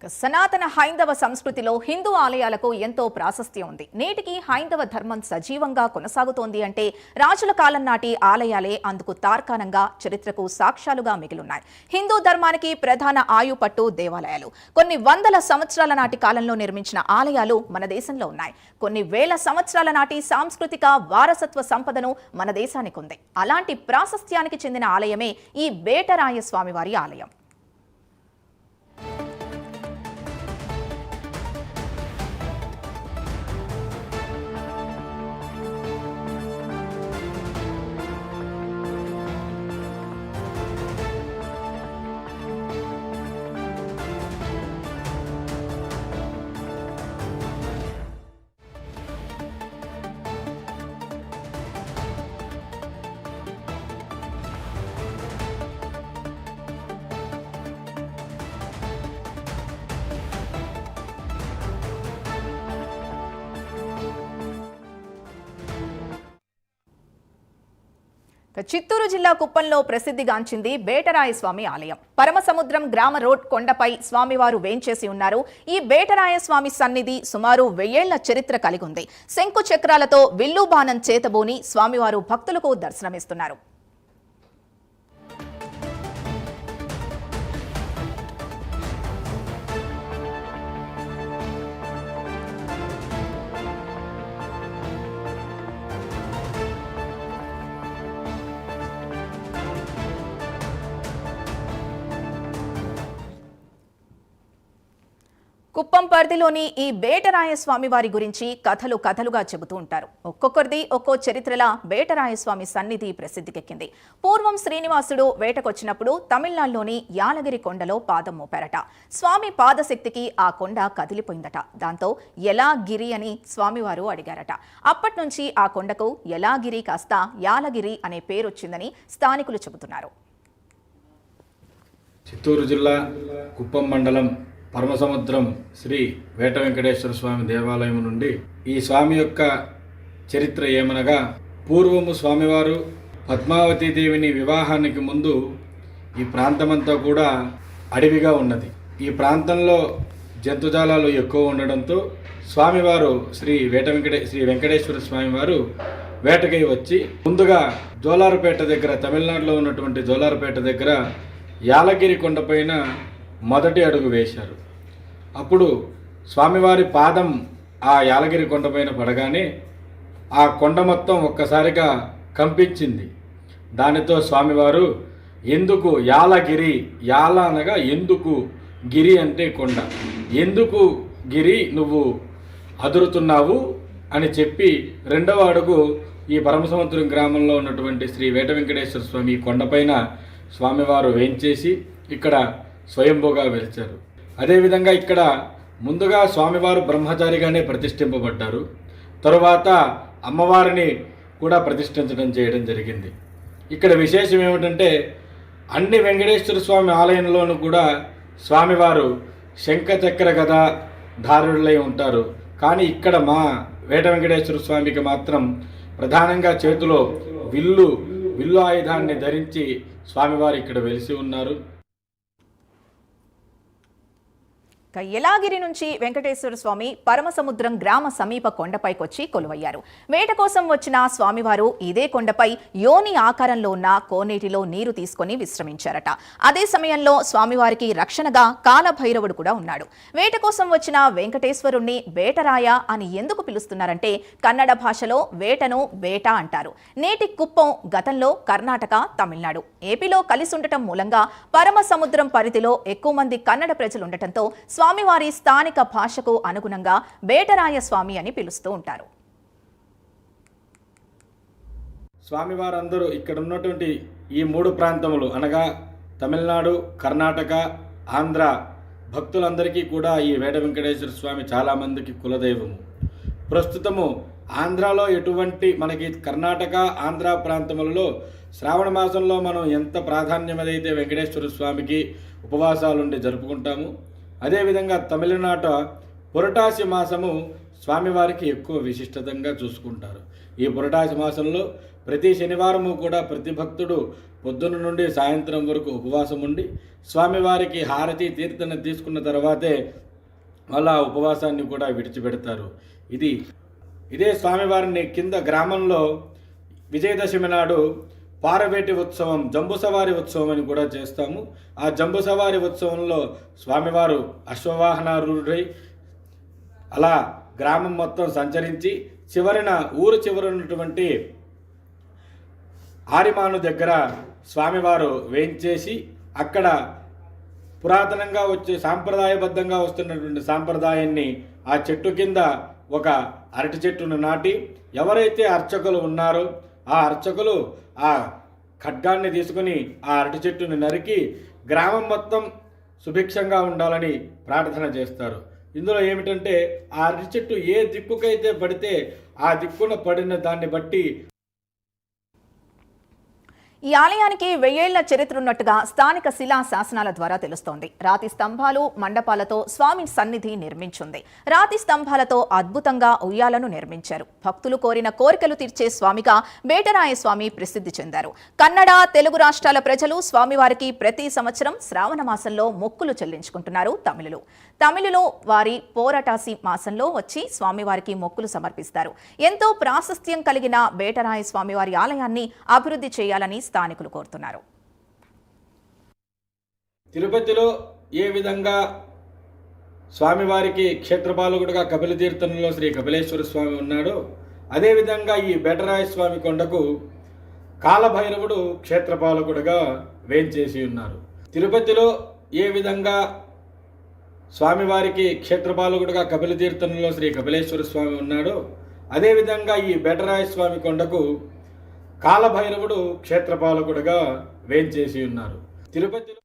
సనాతన హైందవ సంస్కృతిలో హిందూ ఆలయాలకు ఎంతో ప్రాశస్త్యం ఉంది. నేటికి హైందవ ధర్మం సజీవంగా కొనసాగుతోంది అంటే రాజుల కాలం నాటి ఆలయాలే అందుకు తార్కాణంగా చరిత్రకు సాక్ష్యాలుగా మిగిలున్నాయి. హిందూ ధర్మానికి ప్రధాన ఆయుపట్టు దేవాలయాలు. కొన్ని వందల సంవత్సరాల నాటి కాలంలో నిర్మించిన ఆలయాలు మన దేశంలో ఉన్నాయి. కొన్ని వేల సంవత్సరాల నాటి సాంస్కృతిక వారసత్వ సంపదను మన దేశానికి ఉంది. అలాంటి ప్రాశస్త్యానికి చెందిన ఆలయమే ఈ వేటరాయ స్వామివారి ఆలయం. చిత్తూరు జిల్లా కుప్పంలో ప్రసిద్ధిగాంచింది బేటరాయ స్వామి ఆలయం. పరమసముద్రం గ్రామ రోడ్ కొండపై స్వామివారు వేంచేసి ఉన్నారు. ఈ బేటరాయ స్వామి సన్నిధి సుమారు 1000 ఏళ్ల చరిత్ర కలిగి ఉంది. శంకు చక్రాలతో విల్లు బాణం చేతబూని స్వామివారు భక్తులకు దర్శనమిస్తున్నారు. కుప్పం పరిధిలోని ఈ బేటరాయ స్వామి వారి గురించి కథలుగా చెబుతూ ఉంటారు. ఒక్కొక్కరిది ఒక్కో చరిత్రలా బేటరాయ స్వామి సన్నిధి ప్రసిద్ధికెక్కింది. పూర్వం శ్రీనివాసుడు వేటకొచ్చినప్పుడు తమిళనాడులోని యాలగిరి కొండలో పాదం మోపారట. స్వామి పాదశక్తికి ఆ కొండ కదిలిపోయిందట. దాంతో యలాగిరి అని స్వామివారు అడిగారట. అప్పటి నుంచి ఆ కొండకు యలాగిరి కాస్త యాలగిరి అనే పేరొచ్చిందని స్థానికులు చెబుతున్నారు. చిత్తూరు జిల్లా కుప్పం మండలం పరమసముద్రం శ్రీ వేట వెంకటేశ్వర స్వామి దేవాలయం నుండి ఈ స్వామి యొక్క చరిత్ర ఏమనగా, పూర్వము స్వామివారు పద్మావతీదేవిని వివాహానికి ముందు ఈ ప్రాంతమంతా కూడా అడవిగా ఉన్నది. ఈ ప్రాంతంలో జంతుజాలాలు ఎక్కువ ఉండడంతో స్వామివారు శ్రీ వెంకటేశ్వర స్వామివారు వేటకై వచ్చి ముందుగా జోలారపేట దగ్గర, తమిళనాడులో ఉన్నటువంటి జోలారపేట దగ్గర యాలగిరి కొండపైన మొదటి అడుగు వేశారు. అప్పుడు స్వామివారి పాదం ఆ యాలగిరి కొండపైన పడగానే ఆ కొండ మొత్తం ఒక్కసారిగా కంపించింది. దానితో స్వామివారు ఎందుకు యాలగిరి, యాల అనగా ఎందుకు, గిరి అంటే కొండ, ఎందుకు గిరి నువ్వు అదురుతున్నావు అని చెప్పి రెండవ అడుగు ఈ పరమసముద్రం గ్రామంలో ఉన్నటువంటి శ్రీ వేట వెంకటేశ్వర స్వామి కొండపైన స్వామివారు వేంచేసి ఇక్కడ స్వయంభూగా వెలిచారు. అదేవిధంగా ఇక్కడ ముందుగా స్వామివారు బ్రహ్మచారిగానే ప్రతిష్ఠింపబడ్డారు. తరువాత అమ్మవారిని కూడా ప్రతిష్ఠించడం చేయడం జరిగింది. ఇక్కడ విశేషం ఏమిటంటే, అన్ని వెంకటేశ్వర స్వామి ఆలయంలోనూ కూడా స్వామివారు శంఖచక్ర గద ధారులై ఉంటారు. కానీ ఇక్కడ మా వేట వెంకటేశ్వర స్వామికి మాత్రం ప్రధానంగా చేతిలో విల్లు ఆయుధాన్ని ధరించి స్వామివారు ఇక్కడ వెలిసి ఉన్నారు. యలాగిరి నుంచి వెంకటేశ్వర స్వామి పరమసముద్రం గ్రామ సమీప కొండపైకొచ్చి కొలువయ్యారు. వేట కోసం వచ్చిన స్వామివారు ఇదే కొండపై యోని ఆకారంలో ఉన్న కోనేటిలో నీరు తీసుకుని విశ్రమించారట. అదే సమయంలో స్వామివారికి రక్షణగా కాలభైరవుడు కూడా ఉన్నాడు. వేట కోసం వచ్చిన వెంకటేశ్వరుణ్ణి వేటరాయ అని ఎందుకు పిలుస్తున్నారంటే, కన్నడ భాషలో వేటను వేట అంటారు. నేటి కుప్పం గతంలో కర్ణాటక, తమిళనాడు, ఏపీలో కలిసి ఉండటం మూలంగా పరమసముద్రం పరిధిలో ఎక్కువ మంది కన్నడ ప్రజలుండటంతో స్వామివారి స్థానిక భాషకు అనుగుణంగా బేటరాయ స్వామి అని పిలుస్తూ ఉంటారు. స్వామివారందరూ ఇక్కడ ఉన్నటువంటి ఈ 3 ప్రాంతములు అనగా తమిళనాడు, కర్ణాటక, ఆంధ్ర భక్తులందరికీ కూడా ఈ వేట వెంకటేశ్వర స్వామి చాలామందికి కులదైవము. ప్రస్తుతము ఆంధ్రాలో ఎటువంటి మనకి కర్ణాటక, ఆంధ్ర ప్రాంతములలో శ్రావణ మాసంలో మనం ఎంత ప్రాధాన్యమైతే వెంకటేశ్వర స్వామికి ఉపవాసాలుండి జరుపుకుంటాము, అదేవిధంగా తమిళనాట పురటాసి మాసము స్వామివారికి ఎక్కువ విశిష్టతంగా చూసుకుంటారు. ఈ పురటాసి మాసంలో ప్రతి శనివారము కూడా ప్రతి భక్తుడు పొద్దున్న నుండి సాయంత్రం వరకు ఉపవాసం ఉండి స్వామివారికి హారతి తీర్థన తీసుకున్న తర్వాతే వాళ్ళ ఆ ఉపవాసాన్ని కూడా విడిచిపెడతారు. ఇదే స్వామివారిని కింద గ్రామంలో విజయదశమి నాడు పారవేటి ఉత్సవం, జంబుసవారి ఉత్సవం అని కూడా చేస్తాము. ఆ జంబుసవారి ఉత్సవంలో స్వామివారు అశ్వవాహనారూఢై అలా గ్రామం మొత్తం సంచరించి ఊరు చివరన ఉన్నటువంటి ఆరిమాను దగ్గర స్వామివారు వేయించేసి అక్కడ పురాతనంగా వచ్చే సాంప్రదాయబద్ధంగా వస్తున్నటువంటి సాంప్రదాయాన్ని ఆ చెట్టు కింద ఒక అరటి చెట్టును నాటి ఎవరైతే అర్చకులు ఉన్నారో ఆ అర్చకులు ఆ ఖడ్గాన్ని తీసుకుని ఆ అరటి చెట్టును నరికి గ్రామం మొత్తం సుభిక్షంగా ఉండాలని ప్రార్థన చేస్తారు. ఇందులో ఏమిటంటే ఆ అరటి చెట్టు ఏ దిక్కుకైతే పడితే ఆ దిక్కున పడిన దాన్ని బట్టి ఈ ఆలయానికి 1000 ఏళ్ల చరిత్ర ఉన్నట్టుగా స్థానిక శిలా శాసనాల ద్వారా తెలుస్తోంది. రాతి స్తంభాలు, మండపాలతో స్వామి సన్నిధి నిర్మించుంది. రాతి స్తంభాలతో అద్భుతంగా ఉయ్యాలను నిర్మించారు. భక్తులు కోరిన కోరికలు తీర్చే స్వామిగా వేటరాయ స్వామి ప్రసిద్ధి చెందారు. కన్నడ, తెలుగు రాష్ట్రాల ప్రజలు స్వామివారికి ప్రతి సంవత్సరం శ్రావణ మాసంలో మొక్కులు చెల్లించుకుంటున్నారు. తమిళులు వారి పోరాటాసి మాసంలో వచ్చి స్వామివారికి మొక్కులు సమర్పిస్తారు. ఎంతో ప్రాశస్త్యం కలిగిన వేటరాయ స్వామివారి ఆలయాన్ని అభివృద్ధి చేయాలని స్థానికులు కోరుతున్నారు. తిరుపతిలో ఏ విధంగా స్వామివారికి క్షేత్రపాలకుడుగా కపిలతీర్థంలో శ్రీ కపిలేశ్వర స్వామి ఉన్నాడో అదేవిధంగా ఈ బేటరాయ స్వామి కొండకు కాలభైరవుడు క్షేత్రపాలకుడుగా వేంచేసి ఉన్నారు. తిరుపతిలో ఏ విధంగా స్వామివారికి క్షేత్రపాలకుడుగా కపిలతీర్థంలో శ్రీ కపిలేశ్వర స్వామి ఉన్నాడో అదేవిధంగా ఈ బేటరాయ స్వామి కొండకు కాలభైరవుడు క్షేత్రపాలకుడుగా వేంచేసి ఉన్నారు. తిరుపతిలో